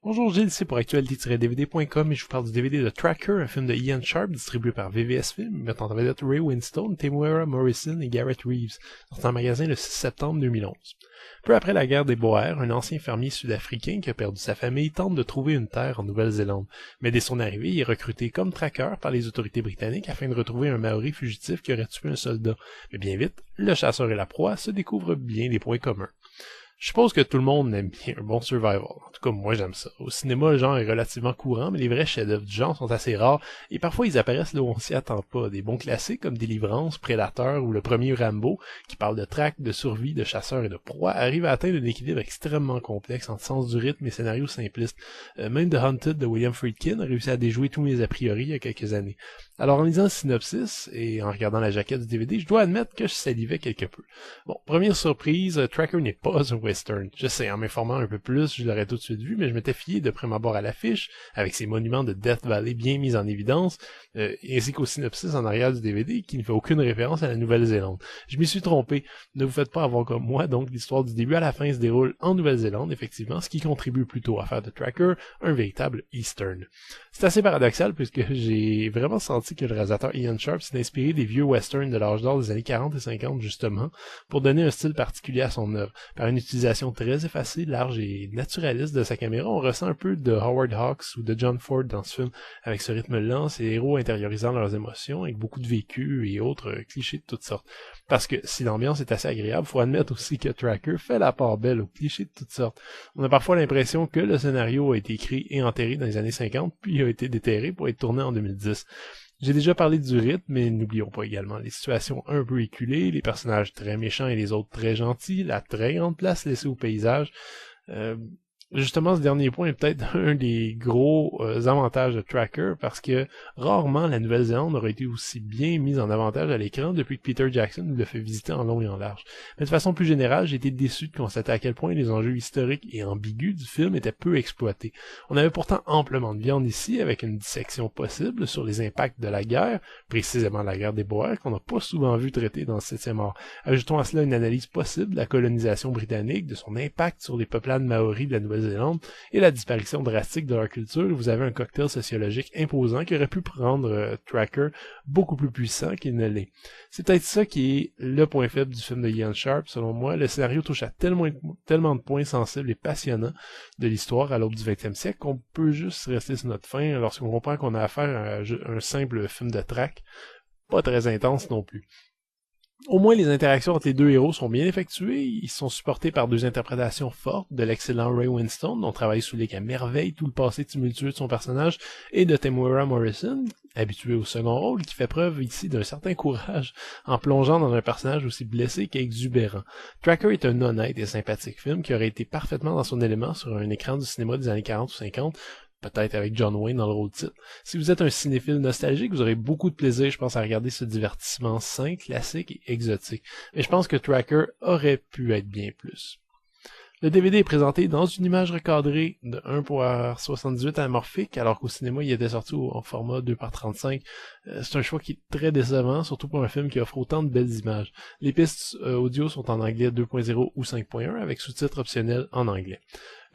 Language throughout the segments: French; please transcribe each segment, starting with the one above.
Bonjour Gilles, c'est pour actualité-dvd.com et je vous parle du DVD de Tracker, un film de Ian Sharp distribué par VVS Film, mettant en vedette Ray Winstone, Temuera Morrison et Garrett Reeves, sorti en magasin le 6 septembre 2011. Peu après la guerre des Boers, un ancien fermier sud-africain qui a perdu sa famille tente de trouver une terre en Nouvelle-Zélande, mais dès son arrivée, il est recruté comme tracker par les autorités britanniques afin de retrouver un Maori fugitif qui aurait tué un soldat. Mais bien vite, le chasseur et la proie se découvrent bien des points communs. Je suppose que tout le monde aime bien un bon survival. En tout cas, moi j'aime ça. Au cinéma, le genre est relativement courant, mais les vrais chefs-d'œuvre du genre sont assez rares, et parfois ils apparaissent là où on s'y attend pas. Des bons classiques comme Délivrance, Prédateur ou le premier Rambo, qui parle de traque, de survie, de chasseurs et de proies, arrivent à atteindre un équilibre extrêmement complexe entre sens du rythme et scénario simpliste. Même The Hunted de William Friedkin a réussi à déjouer tous mes a priori il y a quelques années. Alors en lisant le synopsis et en regardant la jaquette du DVD, je dois admettre que je salivais quelque peu. Bon, première surprise, Tracker n'est pas un western. Je sais, en m'informant un peu plus, je l'aurais tout de suite vu, mais je m'étais fié de prime abord à l'affiche, avec ses monuments de Death Valley bien mis en évidence, ainsi qu'au synopsis en arrière du DVD, qui ne fait aucune référence à la Nouvelle-Zélande. Je m'y suis trompé. Ne vous faites pas avoir comme moi, donc l'histoire du début à la fin se déroule en Nouvelle-Zélande, effectivement, ce qui contribue plutôt à faire de Tracker un véritable Eastern. C'est assez paradoxal puisque j'ai vraiment senti que le réalisateur Ian Sharp s'est inspiré des vieux westerns de l'âge d'or des années 40 et 50 justement, pour donner un style particulier à son œuvre. Par une utilisation très effacée, large et naturaliste de sa caméra, on ressent un peu de Howard Hawks ou de John Ford dans ce film, avec ce rythme lent, ces héros intériorisant leurs émotions, avec beaucoup de vécus et autres clichés de toutes sortes. Parce que si l'ambiance est assez agréable, faut admettre aussi que Tracker fait la part belle aux clichés de toutes sortes. On a parfois l'impression que le scénario a été écrit et enterré dans les années 50, puis a été déterré pour être tourné en 2010. J'ai déjà parlé du rythme, mais n'oublions pas également les situations un peu éculées, les personnages très méchants et les autres très gentils, la très grande place laissée au paysage. Justement, ce dernier point est peut-être un des gros avantages de Tracker, parce que rarement la Nouvelle-Zélande aurait été aussi bien mise en avantage à l'écran depuis que Peter Jackson nous l'a fait visiter en long et en large. Mais de façon plus générale, j'ai été déçu de constater à quel point les enjeux historiques et ambigus du film étaient peu exploités. On avait pourtant amplement de viande ici, avec une dissection possible sur les impacts de la guerre, précisément la guerre des Boers, qu'on n'a pas souvent vu traiter dans le 7e art. Ajoutons à cela une analyse possible de la colonisation britannique, de son impact sur les peuplades maoris de la Nouvelle-Zélande, et la disparition drastique de leur culture, vous avez un cocktail sociologique imposant qui aurait pu rendre Tracker beaucoup plus puissant qu'il ne l'est. C'est peut-être ça qui est le point faible du film de Ian Sharp, selon moi. Le scénario touche à tellement de points sensibles et passionnants de l'histoire à l'aube du 20e siècle qu'on peut juste rester sur notre faim lorsqu'on comprend qu'on a affaire à un simple film de traque, pas très intense non plus. Au moins, les interactions entre les deux héros sont bien effectuées. Ils sont supportés par deux interprétations fortes de l'excellent Ray Winstone, dont travaille sous les à merveille tout le passé tumultueux de son personnage, et de Temuera Morrison, habitué au second rôle, qui fait preuve ici d'un certain courage en plongeant dans un personnage aussi blessé qu'exubérant. Tracker est un honnête et sympathique film qui aurait été parfaitement dans son élément sur un écran du cinéma des années 40 ou 50, peut-être avec John Wayne dans le rôle titre. Si vous êtes un cinéphile nostalgique, vous aurez beaucoup de plaisir, je pense, à regarder ce divertissement sain, classique et exotique. Mais je pense que Tracker aurait pu être bien plus. Le DVD est présenté dans une image recadrée de 1:78 anamorphique, alors qu'au cinéma, il était sorti en format 2:35. C'est un choix qui est très décevant, surtout pour un film qui offre autant de belles images. Les pistes audio sont en anglais 2.0 ou 5.1, avec sous-titres optionnels en anglais.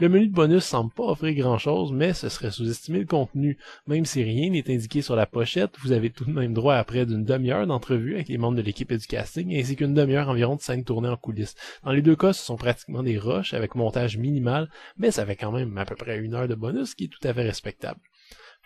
Le menu de bonus semble pas offrir grand-chose, mais ce serait sous-estimer le contenu. Même si rien n'est indiqué sur la pochette, vous avez tout de même droit à près d'une demi-heure d'entrevue avec les membres de l'équipe et du casting, ainsi qu'une demi-heure environ de scènes tournées en coulisses. Dans les deux cas, ce sont pratiquement des rushs avec montage minimal, mais ça fait quand même à peu près 1 heure de bonus, qui est tout à fait respectable.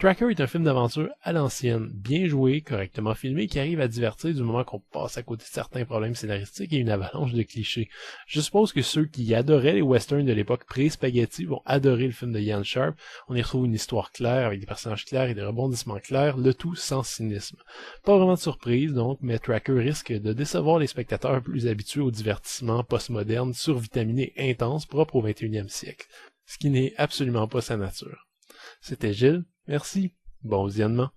Tracker est un film d'aventure à l'ancienne, bien joué, correctement filmé, qui arrive à divertir du moment qu'on passe à côté de certains problèmes scénaristiques et une avalanche de clichés. Je suppose que ceux qui adoraient les westerns de l'époque pré-spaghetti vont adorer le film de Ian Sharp. On y retrouve une histoire claire, avec des personnages clairs et des rebondissements clairs, le tout sans cynisme. Pas vraiment de surprise, donc, mais Tracker risque de décevoir les spectateurs plus habitués au divertissement postmoderne, survitaminé, intense, propre au 21e siècle. Ce qui n'est absolument pas sa nature. C'était Gilles. Merci. Bon visionnement.